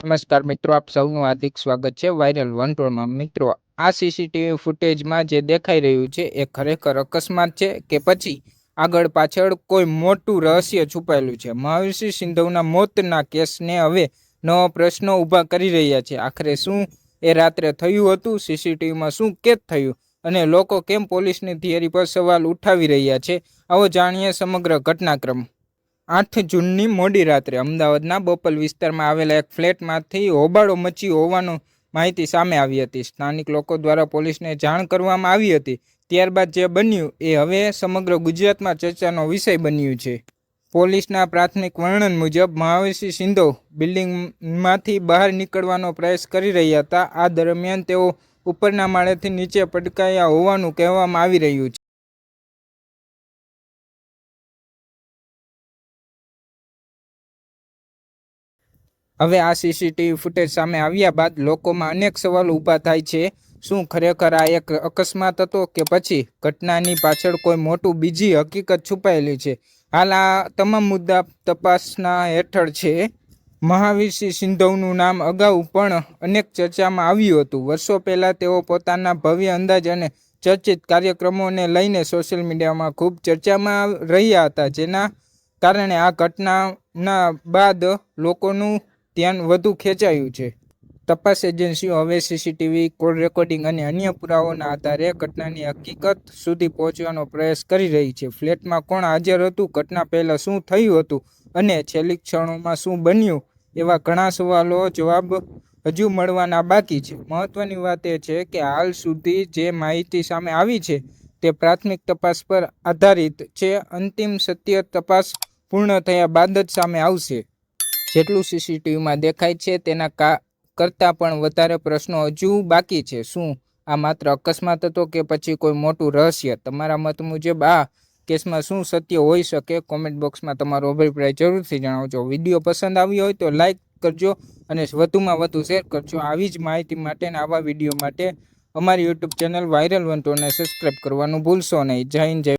નમસ્કાર મિત્રો, આપ સૌનું હાર્દિક સ્વાગત છે વાયરલ વનટોળમાં। મિત્રો, આ સીસીટીવી ફૂટેજમાં જે દેખાઈ રહ્યું છે એ ખરેખર અકસ્માત છે કે પછી આગળ પાછળ કોઈ મોટું રહસ્ય છુપાયેલું છે? મહાવીરસિંહ સિંધવના મોતના કેસને હવે નવા પ્રશ્નો ઊભા કરી રહ્યા છે। આખરે શું એ રાત્રે થયું હતું? સીસીટીવીમાં શું કેદ થયું અને લોકો કેમ પોલીસની થિયરી પર સવાલ ઉઠાવી રહ્યા છે? આવો જાણીએ સમગ્ર ઘટનાક્રમ। 8 જૂનની મોડી રાત્રે અમદાવાદના બોપલ વિસ્તારમાં આવેલા એક ફ્લેટમાંથી હોબાળો મચી હોવાની માહિતી સામે આવી હતી। સ્થાનિક લોકો દ્વારા પોલીસને જાણ કરવામાં આવી હતી। ત્યારબાદ જે બન્યું એ હવે સમગ્ર ગુજરાતમાં ચર્ચાનો વિષય બન્યું છે। પોલીસના પ્રાથમિક વર્ણન મુજબ મહાવીરસિંહ સિંધવ બિલ્ડિંગમાંથી બહાર નીકળવાનો પ્રયાસ કરી રહ્યા હતા। આ દરમિયાન તેઓ ઉપરના માળેથી નીચે પટકાયા હોવાનું કહેવામાં આવી રહ્યું છે। હવે આ સીસીટીવી ફૂટેજ સામે આવ્યા બાદ લોકોમાં અનેક સવાલો ઊભા થાય છે। શું ખરેખર આ એક અકસ્માત હતો કે પછી ઘટનાની પાછળ કોઈ મોટું બીજી હકીકત છુપાયેલી છે? હાલ આ તમામ મુદ્દા તપાસના હેઠળ છે। મહાવીરસિંહ સિંધવનું નામ અગાઉ પણ અનેક ચર્ચામાં આવ્યું હતું। વર્ષો પહેલા તેઓ પોતાના ભવ્ય અંદાજ અને ચર્ચિત કાર્યક્રમોને લઈને સોશિયલ મીડિયામાં ખૂબ ચર્ચામાં રહ્યા હતા, જેના કારણે આ ઘટનાના બાદ લોકોનું ધ્યાન વધુ ખેંચાયું છે। તપાસ એજન્સીઓ હવે સીસીટીવી, કોલ રેકોર્ડિંગ અને અન્ય પુરાવાઓના આધારે ઘટનાની હકીકત સુધી પહોંચવાનો પ્રયાસ કરી રહી છે। ફ્લેટમાં કોણ હાજર હતું, ઘટના પહેલાં શું થયું હતું અને છેલ્લી ક્ષણોમાં શું બન્યું, એવા ઘણા સવાલો જવાબ હજુ મળવાના બાકી છે। મહત્વની વાત એ છે કે હાલ સુધી જે માહિતી સામે આવી છે તે પ્રાથમિક તપાસ પર આધારિત છે। અંતિમ સત્ય તપાસ પૂર્ણ થયા બાદ જ સામે આવશે। જેટલું સીસીટીવીમાં દેખાય છે તેના કરતાં પણ વધારે પ્રશ્નો હજુ બાકી છે। શું આ માત્ર અકસ્માત હતો કે પછી કોઈ મોટું રહસ્ય? તમારા મત મુજબ આ કેસમાં શું સત્ય હોઈ શકે? કોમેન્ટ બોક્સમાં તમારો અભિપ્રાય જરૂરથી જણાવજો। વિડીયો પસંદ આવ્યો હોય તો લાઈક કરજો અને વધુમાં વધુ શેર કરજો। આવી જ માહિતી માટે અને આવા વિડીયો માટે અમારી યુટ્યુબ ચેનલ વાયરલ વનટોળને સબસ્ક્રાઈબ કરવાનું ભૂલશો નહીં। જય હિન્દ, જય